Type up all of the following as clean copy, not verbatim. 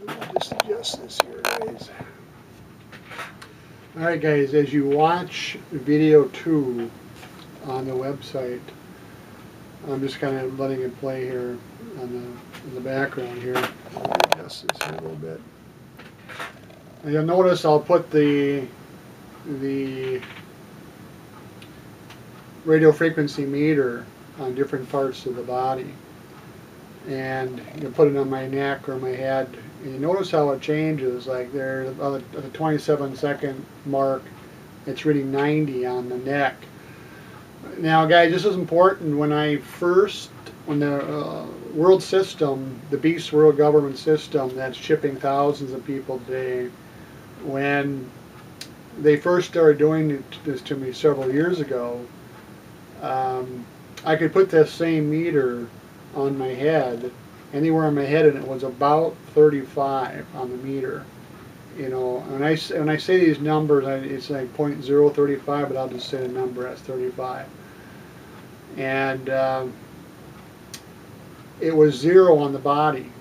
Let me just adjust this here, guys. Alright guys, as you watch video 2 on the website, I'm just kind of letting it play here in the background here. Let me adjust this here a little bit. And you'll notice I'll put the radio frequency meter on different parts of the body. And you put it on my neck or my head, and you notice how it changes. Like there, at the 27-second mark, it's reading 90 on the neck. Now, guys, this is important. When the world system, the beast world government system that's shipping thousands of people today, when they first started doing this to me several years ago, I could put this same meter on my head, anywhere on my head, and it was about 35 on the meter. You know, when I say these numbers, it's like 0.035, but I'll just say the number as 35. And it was 0 on the body.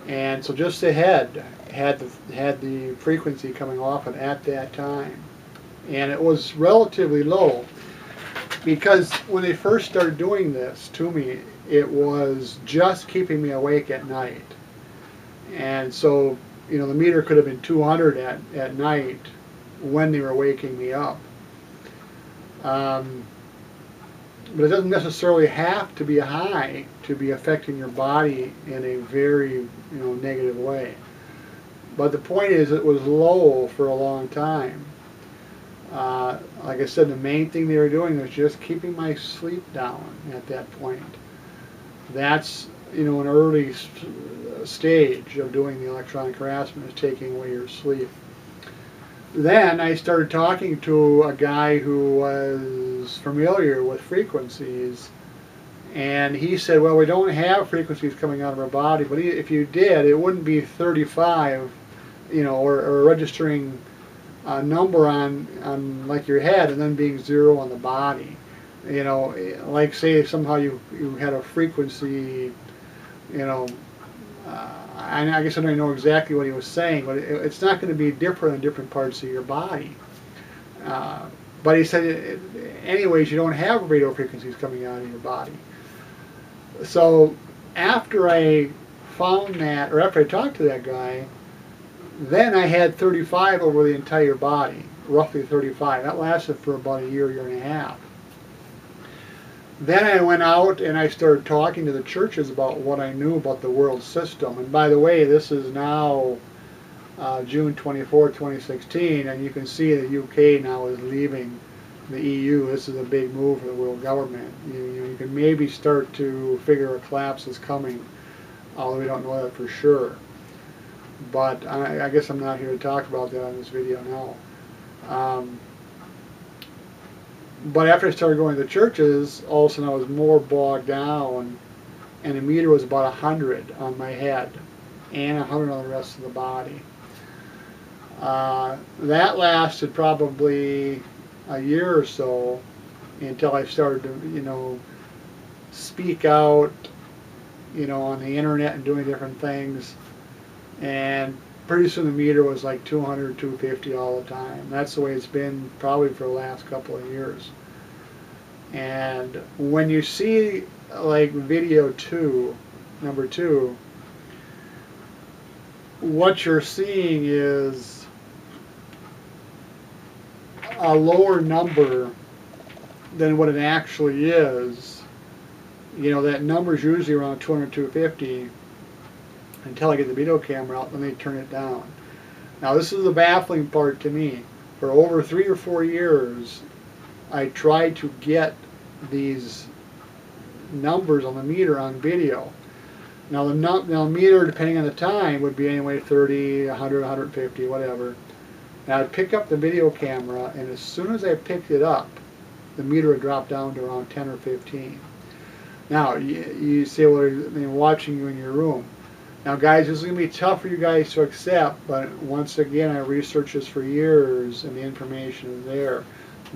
And so just the head had the frequency coming off it at that time. And it was relatively low, because when they first started doing this to me, it was just keeping me awake at night. And so, you know, the meter could have been 200 at night when they were waking me up. But it doesn't necessarily have to be high to be affecting your body in a very, negative way. But the point is, it was low for a long time. Like I said, the main thing they were doing was just keeping my sleep down at that point. That's, an early stage of doing the electronic harassment, is taking away your sleep. Then I started talking to a guy who was familiar with frequencies, and he said, well, we don't have frequencies coming out of our body, but if you did, it wouldn't be 35, or registering a number on like your head and then being 0 on the body. Like say somehow you had a frequency, I guess I don't know exactly what he was saying, but it's not going to be different in different parts of your body. But he said, anyways, you don't have radio frequencies coming out of your body. So after I found that, or after I talked to that guy, then I had 35 over the entire body, roughly 35. That lasted for about a year and a half. Then I went out and I started talking to the churches about what I knew about the world system. And by the way, this is now June 24, 2016, and you can see the UK now is leaving the EU. This is a big move for the world government. You can maybe start to figure a collapse is coming, although we don't know that for sure. But I guess I'm not here to talk about that in this video now. But after I started going to the churches, all of a sudden I was more bogged down, and the meter was about 100 on my head and 100 on the rest of the body. That lasted probably a year or so until I started to, speak out, on the internet and doing different things. And pretty soon the meter was like 200, 250 all the time. That's the way it's been probably for the last couple of years. And when you see like video 2, number 2, what you're seeing is a lower number than what it actually is. That number is usually around 200, 250 until I get the video camera out, then they turn it down. Now this is the baffling part to me. For over 3 or 4 years, I tried to get these numbers on the meter on video. Now the meter, depending on the time, would be anyway 30, 100, 150, whatever. Now I'd pick up the video camera, and as soon as I picked it up, the meter would drop down to around 10 or 15. Now you say, well, they're watching you in your room. Now guys, this is going to be tough for you guys to accept, but once again, I researched this for years and the information is there.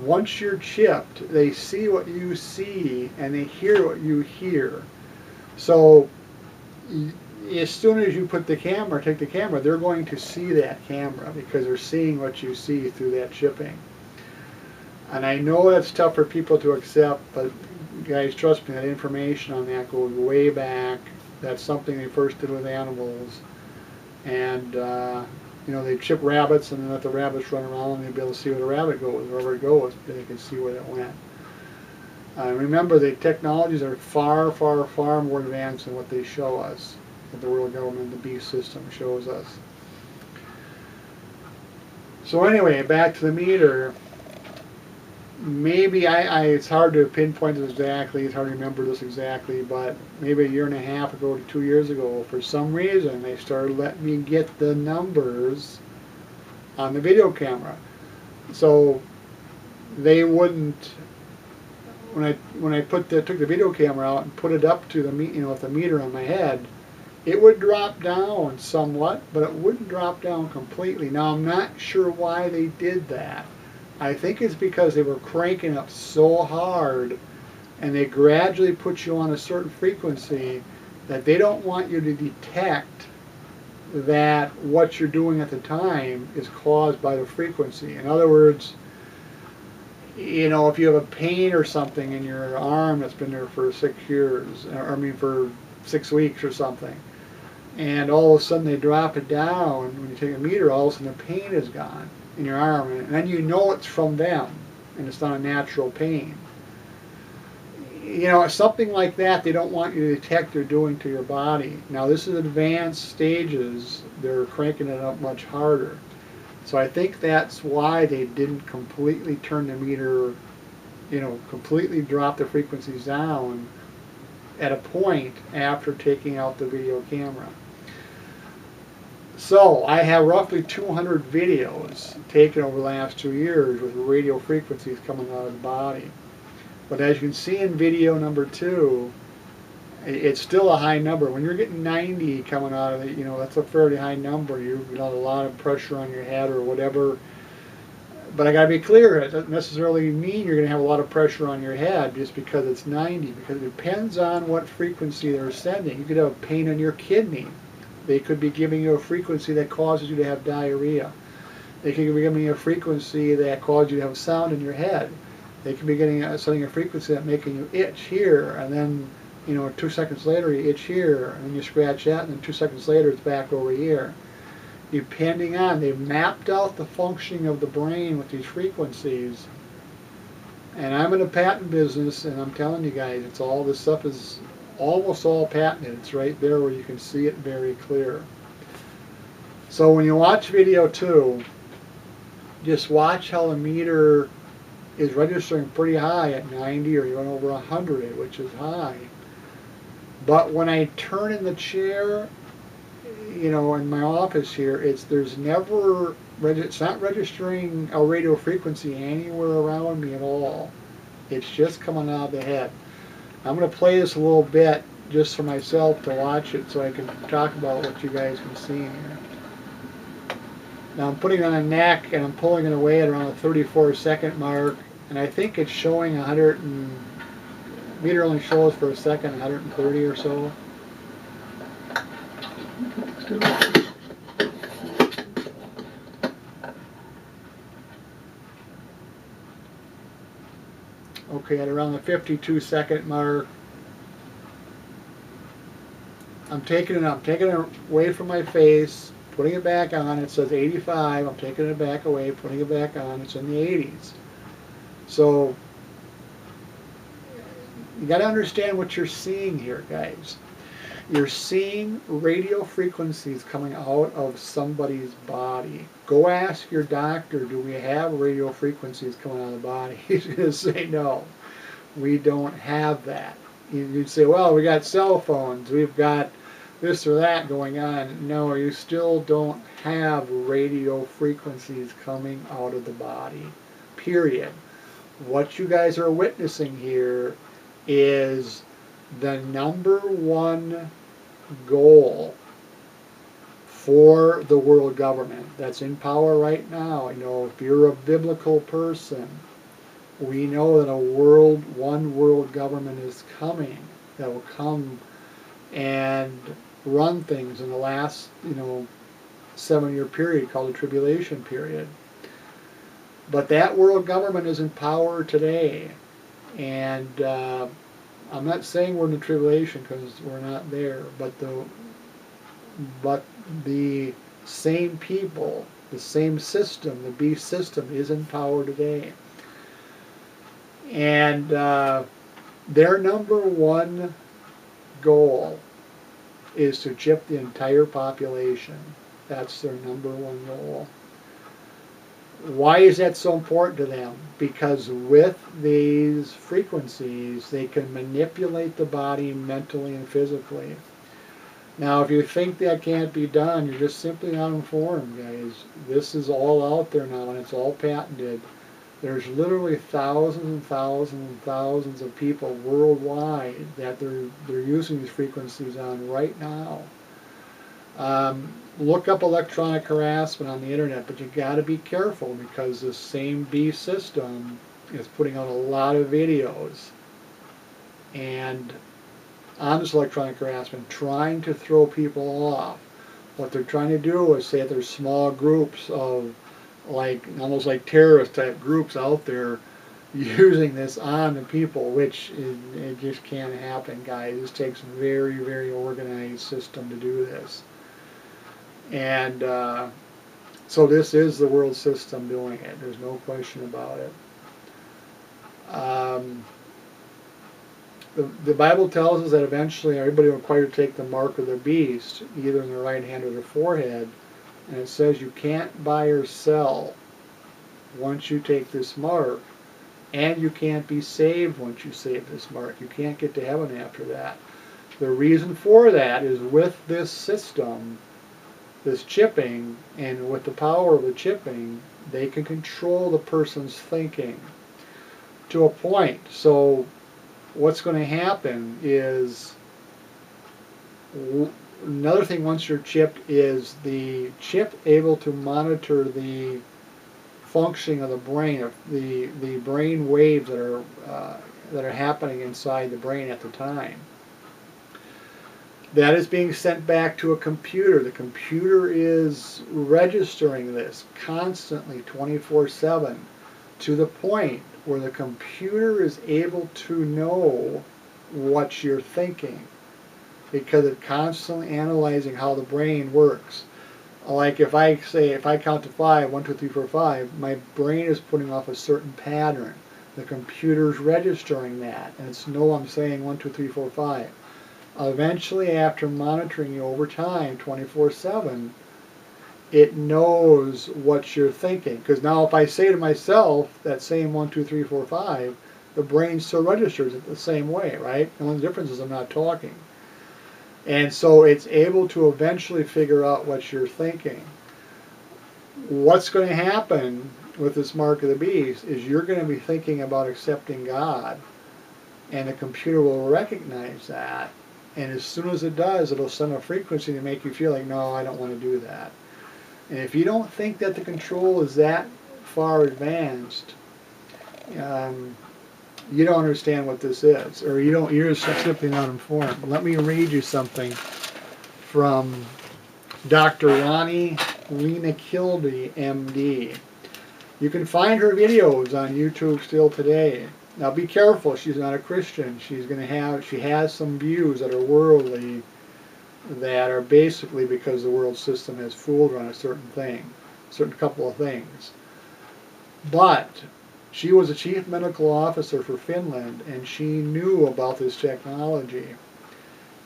Once you're chipped, they see what you see and they hear what you hear. So as soon as you put the camera, take the camera, they're going to see that camera because they're seeing what you see through that chipping. And I know that's tough for people to accept, but guys, trust me, that information on that goes way back. That's something they first did with animals. And, you know, they chip rabbits and then let the rabbits run around and they'll be able to see where the rabbit goes. Wherever it goes, they can see where it went. Remember, the technologies are far, far, far more advanced than what they show us, that the world government, the beast system shows us. So anyway, back to the meter. Maybe it's hard to pinpoint this exactly, it's hard to remember this exactly, but maybe a year and a half ago to 2 years ago, for some reason, they started letting me get the numbers on the video camera. So they wouldn't, when I took the video camera out and put it up to the with the meter on my head, it would drop down somewhat, but it wouldn't drop down completely. Now I'm not sure why they did that. I think it's because they were cranking up so hard and they gradually put you on a certain frequency that they don't want you to detect that what you're doing at the time is caused by the frequency. In other words, you know, if you have a pain or something in your arm that's been there for 6 years, or I mean for 6 weeks or something, and all of a sudden they drop it down, when you take a meter, all of a sudden the pain is gone in your arm, and then you know it's from them, and it's not a natural pain. You know, something like that they don't want you to detect they're doing to your body. Now this is advanced stages, they're cranking it up much harder. So I think that's why they didn't completely turn the meter, you know, completely drop the frequencies down at a point after taking out the video camera. So I have roughly 200 videos taken over the last 2 years with radio frequencies coming out of the body. But as you can see in video number 2, it's still a high number. When you're getting 90 coming out of it, you know, that's a fairly high number. You've got a lot of pressure on your head or whatever. But I got to be clear, it doesn't necessarily mean you're going to have a lot of pressure on your head just because it's 90, because it depends on what frequency they're sending. You could have pain in your kidney. They could be giving you a frequency that causes you to have diarrhea. They could be giving you a frequency that causes you to have sound in your head. They could be sending a frequency that's making you itch here, and then, you know, 2 seconds later you itch here, and then you scratch that, and then 2 seconds later it's back over here. Depending on, they've mapped out the functioning of the brain with these frequencies. And I'm in the patent business, and I'm telling you guys, it's all, this stuff is almost all patented. It's right there where you can see it very clear. So when you watch video 2, just watch how the meter is registering pretty high at 90 or even over 100, which is high. But when I turn in the chair, you know, in my office here, it's not registering a radio frequency anywhere around me at all. It's just coming out of the head. I'm going to play this a little bit just for myself to watch it so I can talk about what you guys can see here. Now I'm putting it on a neck and I'm pulling it away at around the 34-second mark, and I think it's showing 100 and meter only shows for a second 130 or so. Okay, at around the 52-second mark, I'm taking it away from my face, putting it back on. It says 85. I'm taking it back away, putting it back on. It's in the 80s. So you got to understand what you're seeing here, guys. You're seeing radio frequencies coming out of somebody's body. Go ask your doctor, do we have radio frequencies coming out of the body? He's going to say no. We don't have that. You'd say, well, we got cell phones, we've got this or that going on. No, you still don't have radio frequencies coming out of the body, period. What you guys are witnessing here is the #1 goal for the world government that's in power right now. You know, if you're a biblical person, we know that one world government is coming that will come and run things in the last, 7-year period called the tribulation period. But that world government is in power today. And I'm not saying we're in the tribulation because we're not there, but the same people, the same system, the beast system is in power today. And their number one goal is to chip the entire population. That's their number one goal. Why is that so important to them? Because with these frequencies, they can manipulate the body mentally and physically. Now, if you think that can't be done, you're just simply not informed, guys. This is all out there now, and it's all patented. There's literally thousands and thousands and thousands of people worldwide that they're using these frequencies on right now. Look up electronic harassment on the internet, but you got to be careful because the same beast system is putting out a lot of videos and on this electronic harassment, trying to throw people off. What they're trying to do is say that there's small groups of almost like terrorist type groups out there using this on the people, which it just can't happen, guys. This takes a very, very organized system to do this. And so this is the world system doing it. There's no question about it. The Bible tells us that eventually everybody will require to take the mark of the beast, either in their right hand or their forehead. And it says you can't buy or sell once you take this mark, and you can't be saved once you save this mark. You can't get to heaven after that. The reason for that is with this system, this chipping, and with the power of the chipping, they can control the person's thinking to a point. So what's going to happen is, another thing once you're chipped is the chip able to monitor the functioning of the brain, the brain waves that are happening inside the brain at the time. That is being sent back to a computer. The computer is registering this constantly, 24/7, to the point where the computer is able to know what you're thinking, because it's constantly analyzing how the brain works. Like if I count to 5, 1, 2, 3, 4, 5, my brain is putting off a certain pattern. The computer's registering that, and it's I'm saying 1, 2, 3, 4, 5. Eventually, after monitoring you over time, 24/7, it knows what you're thinking. Because now if I say to myself that same 1, 2, 3, 4, 5, the brain still registers it the same way, right? And one of the differences is I'm not talking. And so it's able to eventually figure out what you're thinking. What's going to happen with this mark of the beast is you're going to be thinking about accepting God, and the computer will recognize that. And as soon as it does, it'll send a frequency to make you feel like, no, I don't want to do that. And if you don't think that the control is that far advanced, you don't understand what this is, or you're simply not informed. Let me read you something from Dr. Ronnie Lena Kilby, MD. You can find her videos on YouTube still today. Now be careful, she's not a Christian. She has some views that are worldly, that are basically because the world system has fooled her on a certain couple of things. But she was a chief medical officer for Finland, and she knew about this technology.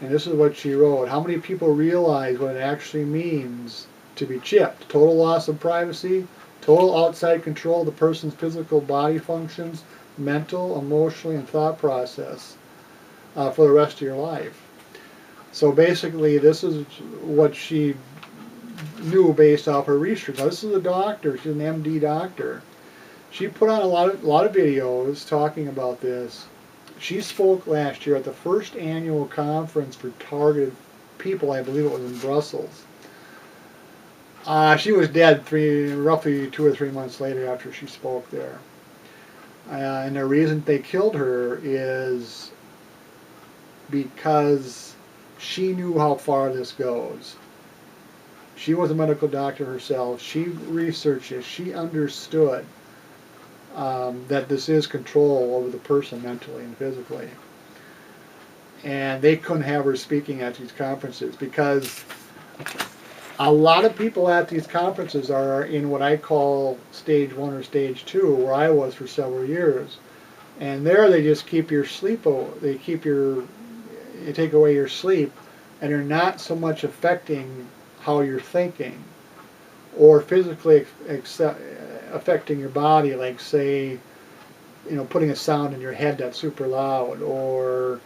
And this is what she wrote. How many people realize what it actually means to be chipped? Total loss of privacy, total outside control of the person's physical body functions, mental, emotionally, and thought process for the rest of your life. So basically, this is what she knew based off her research. Now, this is a doctor. She's an MD doctor. She put on a lot of videos talking about this. She spoke last year at the first annual conference for targeted people. I believe it was in Brussels. She was dead roughly 2 or 3 months later after she spoke there. And the reason they killed her is because she knew how far this goes. She was a medical doctor herself. She researched it. She understood that this is control over the person mentally and physically. And they couldn't have her speaking at these conferences because a lot of people at these conferences are in what I call stage 1 or stage 2, where I was for several years. And there they just keep your sleep, they take away your sleep, and they're not so much affecting how you're thinking or physically affecting your body, like say, putting a sound in your head that's super loud, or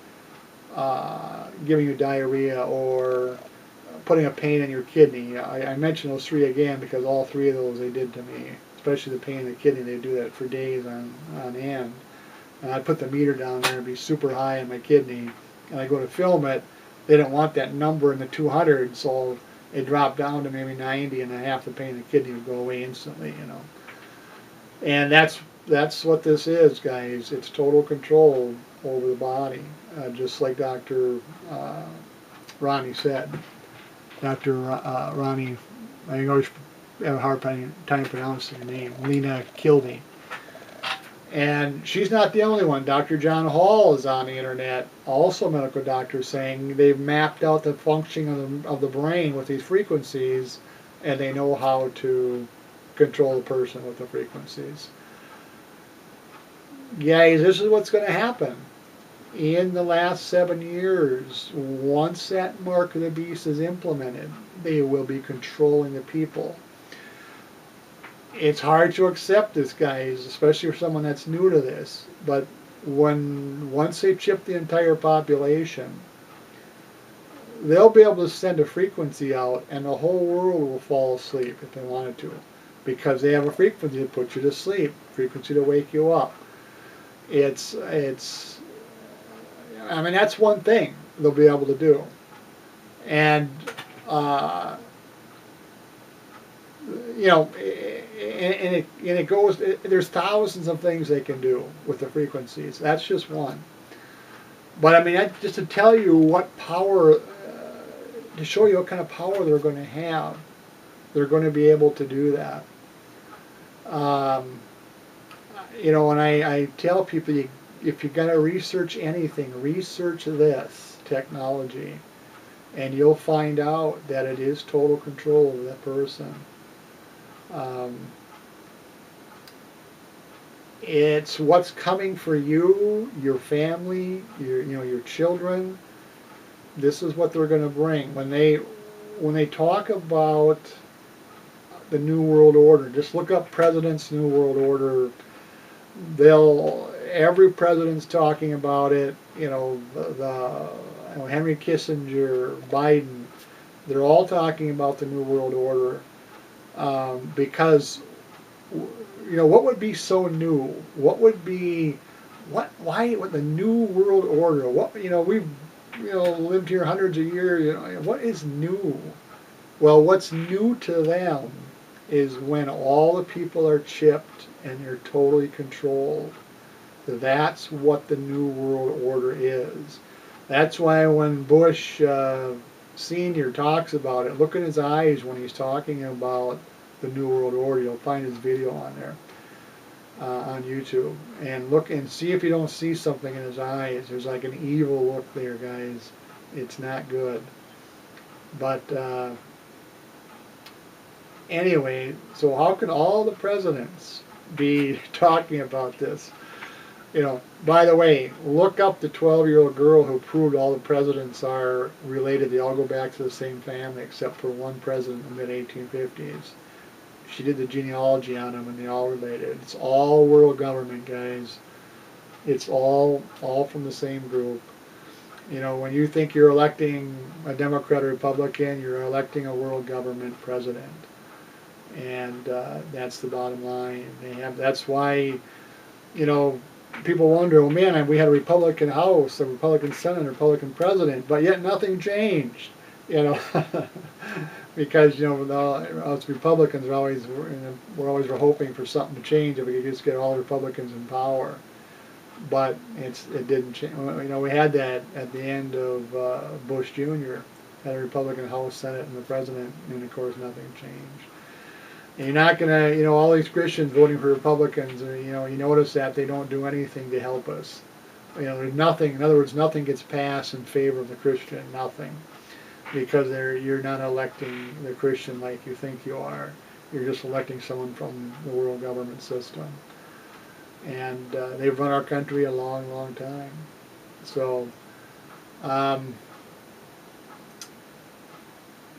giving you diarrhea, or putting a pain in your kidney. I mention those 3 again because all 3 of those they did to me, especially the pain in the kidney. They do that for days on end. And I'd put the meter down there and be super high in my kidney, and I go to film it. They didn't want that number in the 200s, so it dropped down to maybe 90, and then half the pain in the kidney would go away instantly, And that's what this is, guys. It's total control over the body, just like Dr. Ronnie said. Dr. Ronnie, I always have a hard time pronouncing her name, Lena Kilby. And she's not the only one. Dr. John Hall is on the internet, also a medical doctor, saying they've mapped out the functioning of the brain with these frequencies, and they know how to control the person with the frequencies. Guys, this is what's going to happen. In the last 7 years, once that mark of the beast is implemented, they will be controlling the people. It's hard to accept this, guys, especially for someone that's new to this. But once they chip the entire population, they'll be able to send a frequency out, and the whole world will fall asleep if they wanted to, because they have a frequency to put you to sleep, frequency to wake you up. I mean, that's one thing they'll be able to do, and and it goes. There's thousands of things they can do with the frequencies. That's just one. But I mean, just to tell you what power, to show you what kind of power they're going to have, they're going to be able to do that. And I tell people, if you're going to research anything, research this technology, and you'll find out that it is total control of that person. It's what's coming for you, your family, your children. This is what they're going to bring when they talk about the New World Order. Just look up President's New World Order. Every president's talking about it. Henry Kissinger, Biden, they're all talking about the New World Order because what would be so new? What would be why the New World Order? We've lived here hundreds of years. What is new? Well, what's new to them is when all the people are chipped and they're totally controlled. That's what the New World Order is. That's why when Bush Sr. talks about it, look in his eyes when he's talking about the New World Order. You'll find his video on there, on YouTube. And look and see if you don't see something in his eyes. There's like an evil look there, guys. It's not good. But anyway, so how can all the presidents be talking about this? By the way, look up the 12-year-old girl who proved all the presidents are related. They all go back to the same family except for one president in the mid-1850s. She did the genealogy on them, and they all related. It's all world government, guys. It's all from the same group. When you think you're electing a Democrat or Republican, you're electing a world government president. And that's the bottom line. That's why, people wonder, well, man, we had a Republican House, a Republican Senate, a Republican President, but yet nothing changed, because us Republicans we're always hoping for something to change if we could just get all the Republicans in power. but it didn't change. You know, we had that at the end of Bush Jr. Had a Republican House, Senate, and the president, and of course nothing changed. And you're not gonna, you know, all these Christians voting for Republicans, you know, you notice that they don't do anything to help us. You know, there's nothing. In other words, nothing gets passed in favor of the Christian. Nothing, because you're not electing the Christian like you think you are. You're just electing someone from the world government system. And they've run our country a long, long time. So, but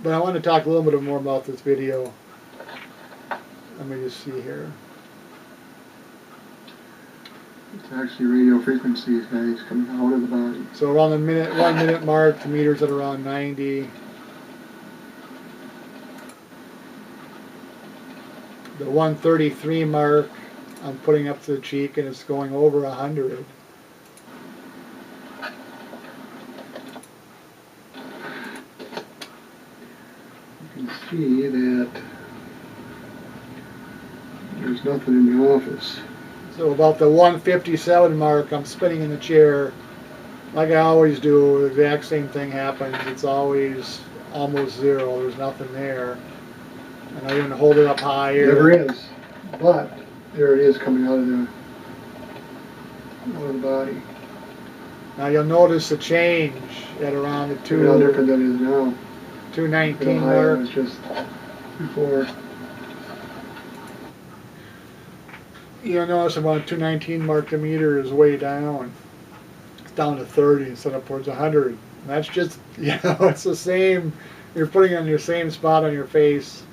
I want to talk a little bit more about this video. Let me just see here. It's actually radio frequencies, guys, coming out of the body. So around the 1 minute mark, the meter's at around 90. The 133 mark, I'm putting up to the cheek, and it's going over 100. You can see that there's nothing in the office. So about the 157 mark, I'm spinning in the chair like I always do. The exact same thing happens. It's always almost zero. There's nothing there. And I even hold it up higher. Never is. But there it is coming out of the body. Now you'll notice the change at around the How different that is now. 219 How higher it mark. was just before. You'll notice about 219 mark, the meter is way down. It's down to 30 instead of towards 100. And that's just, you know, it's the same. You're putting it on your same spot on your face,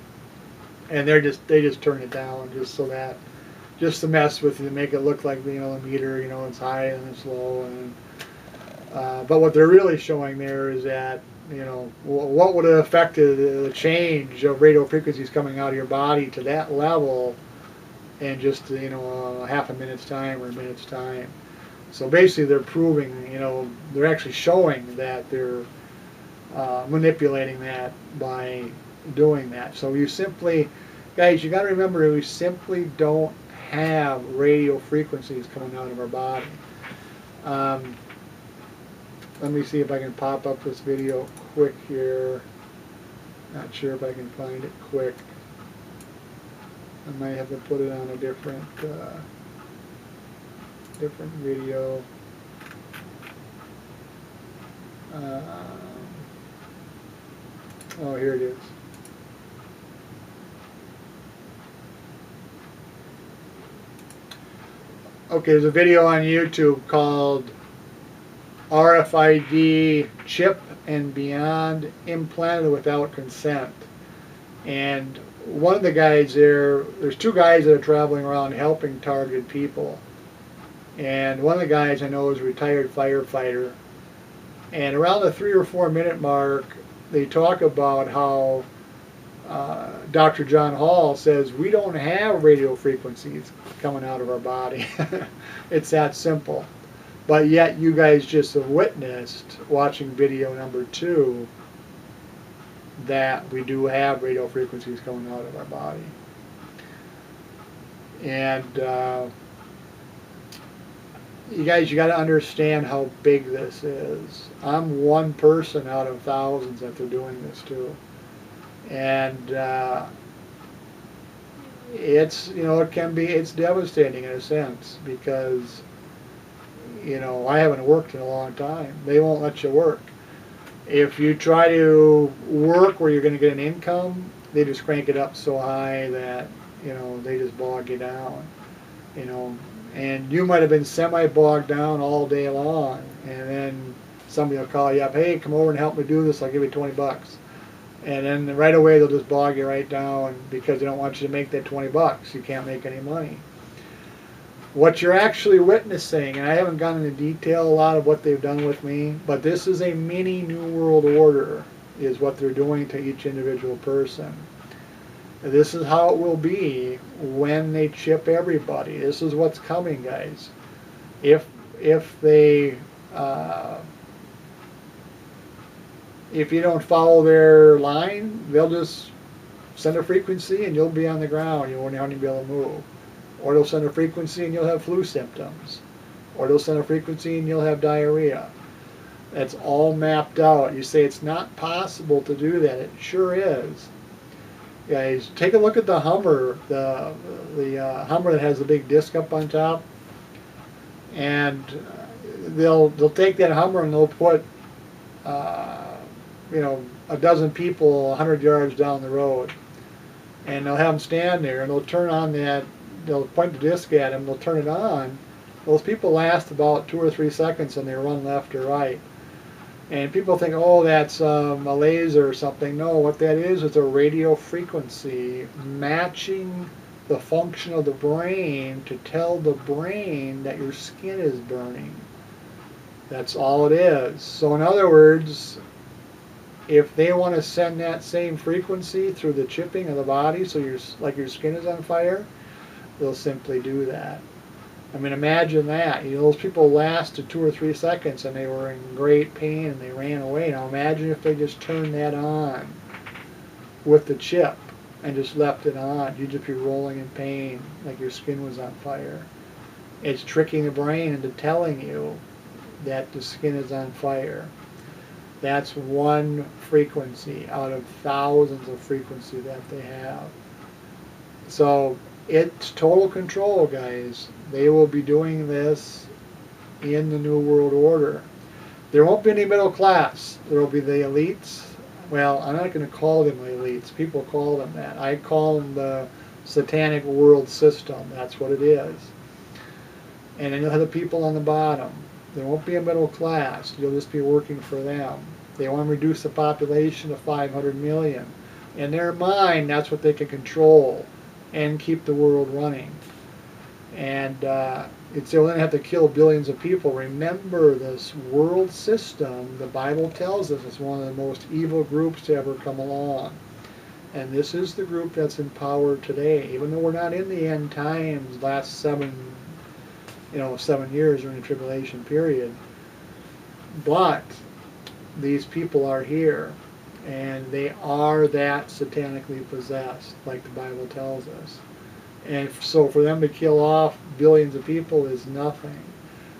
and they just turn it down just to mess with you, make it look like, you know, the meter, you know, it's high and it's low. And but what they're really showing there is that, you know, what would have affected the change of radio frequencies coming out of your body to that level in just, you know, half a minute's time or a minute's time. So basically they're proving, you know, they're actually showing that they're manipulating that by doing that. So you simply, guys, you got to remember, we simply don't have radio frequencies coming out of our body. Let me see if I can pop up this video quick here. Not sure if I can find it quick. I might have to put it on a different video. Oh, here it is. Okay, there's a video on YouTube called RFID Chip and Beyond Implanted Without Consent. And one of the guys there's two guys that are traveling around helping targeted people. And one of the guys I know is a retired firefighter. And around the 3 or 4 minute mark, they talk about how Dr. John Hall says we don't have radio frequencies coming out of our body. It's that simple. But yet you guys just have witnessed, watching video number 2, that we do have radio frequencies coming out of our body. And you guys, you got to understand how big this is. I'm one person out of thousands that they're doing this to. And it's, you know, it's devastating in a sense, because, you know, I haven't worked in a long time. They won't let you work. If you try to work where you're going to get an income, they just crank it up so high that, you know, they just bog you down, you know. And you might have been semi-bogged down all day long, and then somebody will call you up, hey, come over and help me do this, I'll give you 20 bucks. And then right away they'll just bog you right down because they don't want you to make that 20 bucks. You can't make any money. What you're actually witnessing, and I haven't gone into detail a lot of what they've done with me, but this is a mini New World Order, is what they're doing to each individual person. This is how it will be when they chip everybody. This is what's coming, guys. If they if you don't follow their line, they'll just send a frequency and you'll be on the ground. You won't even be able to move. Or they'll send a frequency and you'll have flu symptoms. or they'll send a frequency and you'll have diarrhea. That's all mapped out. You say it's not possible to do that. It sure is. Guys, take a look at the Hummer, the Hummer that has the big disc up on top, and they'll take that Hummer and they'll put you know, a dozen people 100 yards down the road, and they'll have them stand there and they'll turn on that. They'll point the disc at them. They'll turn it on. Those people last about 2 or 3 seconds and they run left or right. And people think, oh, that's a laser or something. No, what that is a radio frequency matching the function of the brain to tell the brain that your skin is burning. That's all it is. So in other words, if they want to send that same frequency through the chipping of the body so like your skin is on fire, they'll simply do that. I mean, imagine that. You know, those people lasted 2 or 3 seconds and they were in great pain and they ran away. Now imagine if they just turned that on with the chip and just left it on. You'd just be rolling in pain like your skin was on fire. It's tricking the brain into telling you that the skin is on fire. That's one frequency out of thousands of frequencies that they have. So it's total control, guys. They will be doing this in the New World Order. There won't be any middle class. There will be the elites. Well, I'm not going to call them elites. People call them that. I call them the satanic world system. That's what it is. And then you'll have the people on the bottom. There won't be a middle class. You'll just be working for them. They want to reduce the population to 500 million. In their mind, that's what they can control and keep the world running. And they'll then have to kill billions of people. Remember, this world system, the Bible tells us, is one of the most evil groups to ever come along. And this is the group that's in power today. Even though we're not in the end times, last 7 years during the tribulation period. But these people are here, and they are that satanically possessed, like the Bible tells us. And so for them to kill off billions of people is nothing.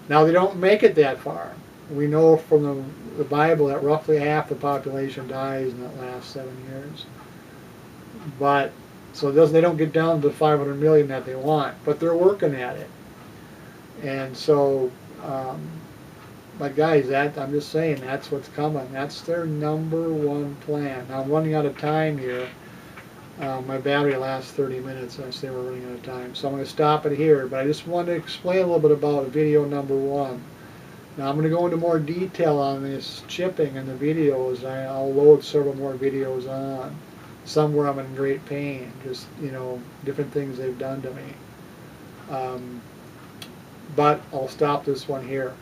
Now, they don't make it that far. We know from the Bible that roughly half the population dies in that last 7 years. But so they don't get down to the 500 million that they want, but they're working at it. And so, but guys, I'm just saying, that's what's coming. That's their #1 plan. Now, I'm running out of time here. My battery lasts 30 minutes. I say we're running out of time. So I'm going to stop it here. But I just wanted to explain a little bit about video #1. Now, I'm going to go into more detail on this chipping in the videos. I'll load several more videos on. Some where I'm in great pain. Just, different things they've done to me. But I'll stop this one here.